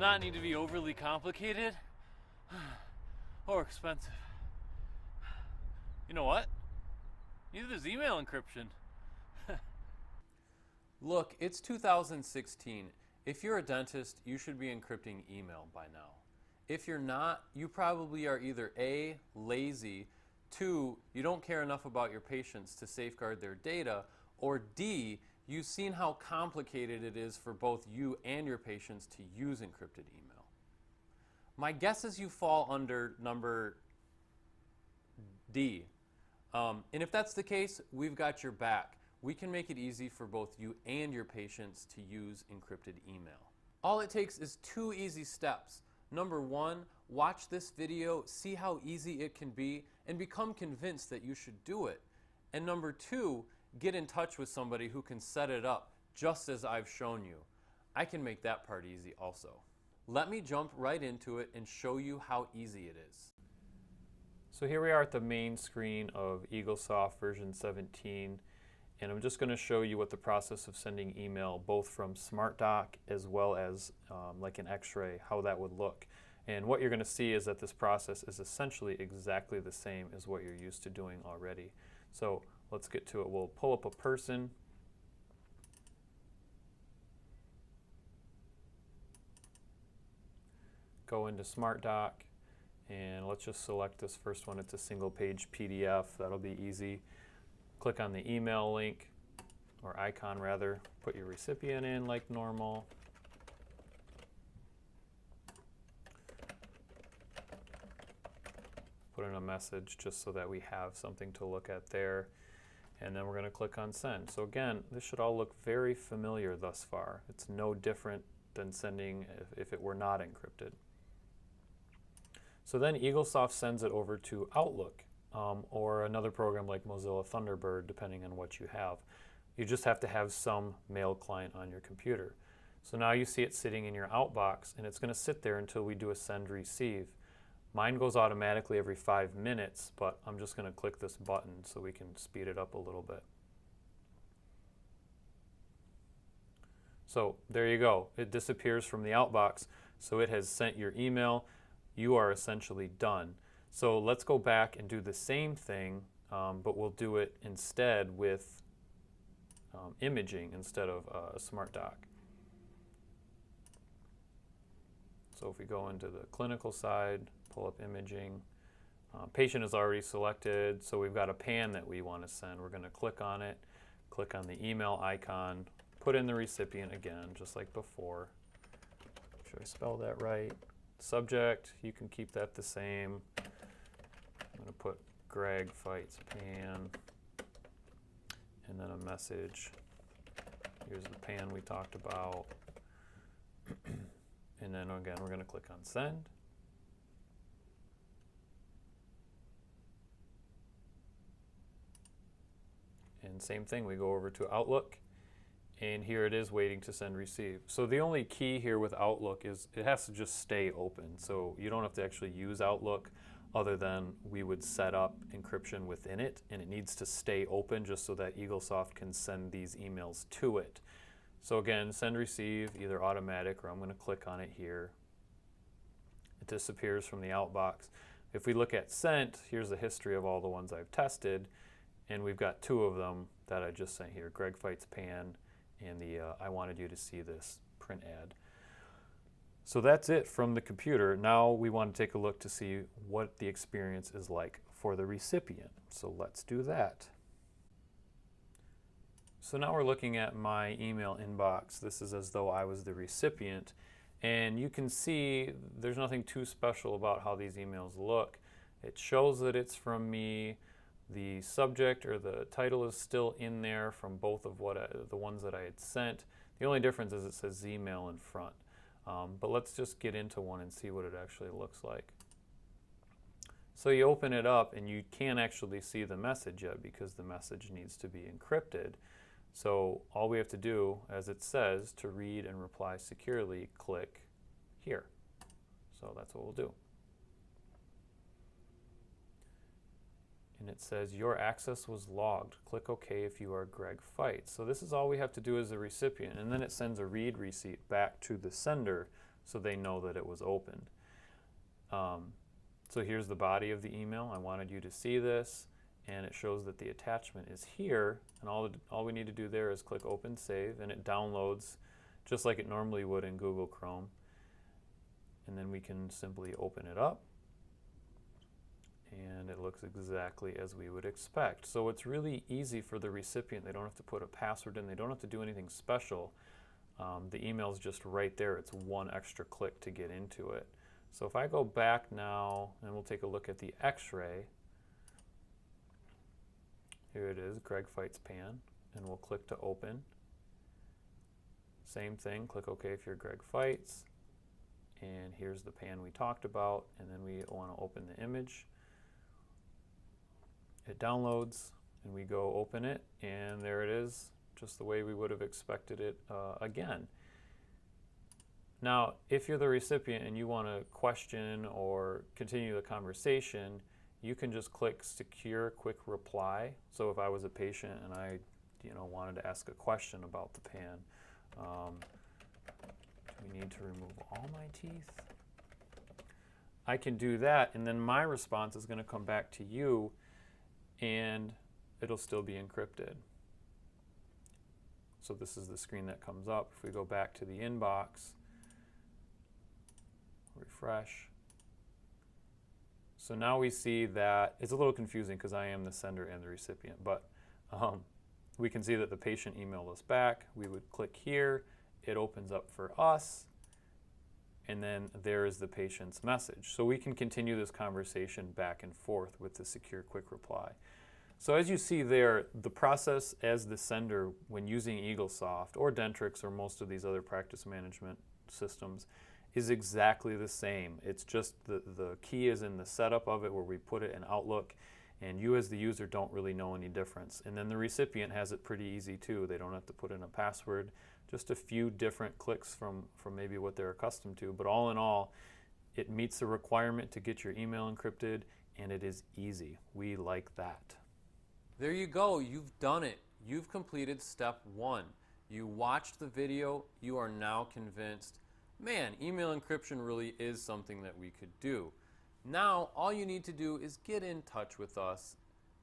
not need to be overly complicated or expensive. You know what? Neither does email encryption. Look, it's 2016. If you're a dentist, you should be encrypting email by now. If you're not, you probably are either A, lazy, 2, you don't care enough about your patients to safeguard their data, or D, you've seen how complicated it is for both you and your patients to use encrypted email. My guess is you fall under number D. And if that's the case, we've got your back. We can make it easy for both you and your patients to use encrypted email. All it takes is 2 easy steps. Number 1, watch this video, see how easy it can be, and become convinced that you should do it. And number 2, get in touch with somebody who can set it up, just as I've shown you. I can make that part easy also. Let me jump right into it and show you how easy it is. So here we are at the main screen of EagleSoft version 17. And I'm just going to show you what the process of sending email, both from SmartDoc as well as like an X-ray, how that would look. And what you're going to see is that this process is essentially exactly the same as what you're used to doing already. So let's get to it. We'll pull up a person. Go into SmartDoc, and let's just select this first one. It's a single page PDF. That'll be easy. Click on the email link, or icon rather, put your recipient in like normal. Put in a message just so that we have something to look at there. And then we're going to click on send. So again, this should all look very familiar thus far. It's no different than sending if it were not encrypted. So then EagleSoft sends it over to Outlook. Or another program like Mozilla Thunderbird, depending on what you have. You just have to have some mail client on your computer. So now you see it sitting in your outbox, and it's going to sit there until we do a send receive. Mine goes automatically every 5 minutes, but I'm just going to click this button so we can speed it up a little bit. So there you go. It disappears from the outbox, so it has sent your email. You are essentially done. So let's go back and do the same thing, but we'll do it instead with imaging instead of a SmartDoc. So if we go into the clinical side, pull up imaging, patient is already selected, so we've got a pan that we want to send. We're going to click on it, click on the email icon, put in the recipient again, just like before. Should I spell that right? Subject, you can keep that the same. I'm going to put Greg fights pan, and then a message. Here's the pan we talked about. And then again, we're going to click on send. And same thing, we go over to Outlook, and here it is waiting to send receive. So the only key here with Outlook is it has to just stay open. So you don't have to actually use Outlook other than we would set up encryption within it, and it needs to stay open just so that EagleSoft can send these emails to it. So again, send receive, either automatic or I'm going to click on it here. It disappears from the outbox. If we look at sent, here's the history of all the ones I've tested, and we've got 2 of them that I just sent here, Greg fights pan and the I wanted you to see this print ad. So that's it from the computer. Now we want to take a look to see what the experience is like for the recipient. So let's do that. So now we're looking at my email inbox. This is as though I was the recipient. And you can see there's nothing too special about how these emails look. It shows that it's from me. The subject or the title is still in there from both of the ones that I had sent. The only difference is it says email in front. But let's just get into one and see what it actually looks like. So you open it up and you can't actually see the message yet because the message needs to be encrypted. So all we have to do, as it says, to read and reply securely, click here. So that's what we'll do. And it says your access was logged. Click OK if you are Greg Fight. So this is all we have to do as a recipient. And then it sends a read receipt back to the sender so they know that it was opened. So here's the body of the email. I wanted you to see this, and it shows that the attachment is here, and all we need to do there is click Open Save, and it downloads just like it normally would in Google Chrome. And then we can simply open it up, and it looks exactly as we would expect. So it's really easy for the recipient. They don't have to put a password in. They don't have to do anything special. The email is just right there. It's one extra click to get into it. So if I go back now, and we'll take a look at the X-ray. Here it is, Greg Feit's pan, and we'll click to open. Same thing, click OK if you're Greg Feit's. And here's the pan we talked about, and then we want to open the image. It downloads, and we go open it, and there it is, just the way we would have expected it again. Now, if you're the recipient and you want to question or continue the conversation, you can just click Secure Quick Reply. So if I was a patient and I wanted to ask a question about the pan, do we need to remove all my teeth? I can do that, and then my response is going to come back to you, and it'll still be encrypted. So this is the screen that comes up. If we go back to the inbox, refresh. So now we see that it's a little confusing because I am the sender and the recipient, but we can see that the patient emailed us back. We would click here, it opens up for us, and then there is the patient's message. So we can continue this conversation back and forth with the Secure Quick Reply. So as you see there, the process as the sender when using Eaglesoft or Dentrix or most of these other practice management systems is exactly the same. It's just the key is in the setup of it where we put it in Outlook, and you as the user don't really know any difference. And then the recipient has it pretty easy too. They don't have to put in a password, just a few different clicks from maybe what they're accustomed to. But all in all, it meets the requirement to get your email encrypted, and it is easy. We like that. There you go, you've done it. You've completed step 1. You watched the video, you are now convinced, man, email encryption really is something that we could do. Now, all you need to do is get in touch with us,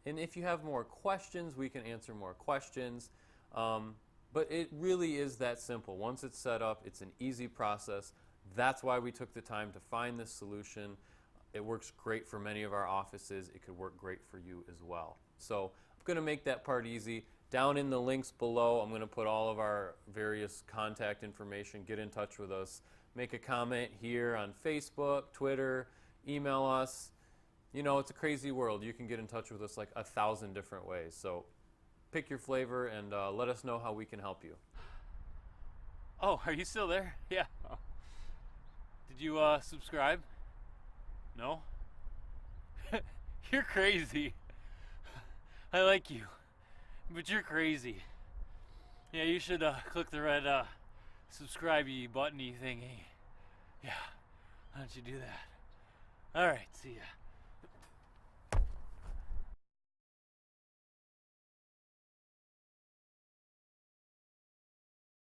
and if you have more questions, we can answer more questions. But it really is that simple. Once it's set up, it's an easy process. That's why we took the time to find this solution. It works great for many of our offices. It could work great for you as well. So I'm going to make that part easy. Down in the links below, I'm going to put all of our various contact information. Get in touch with us. Make a comment here on Facebook, Twitter, email us. You know, it's a crazy world. You can get in touch with us like 1,000 different ways. So pick your flavor and let us know how we can help you. Oh, are you still there? Yeah. Oh. Did you subscribe? No? You're crazy. I like you, but you're crazy. Yeah, you should click the red subscribe-y button-y thingy. Yeah, why don't you do that? All right, see ya.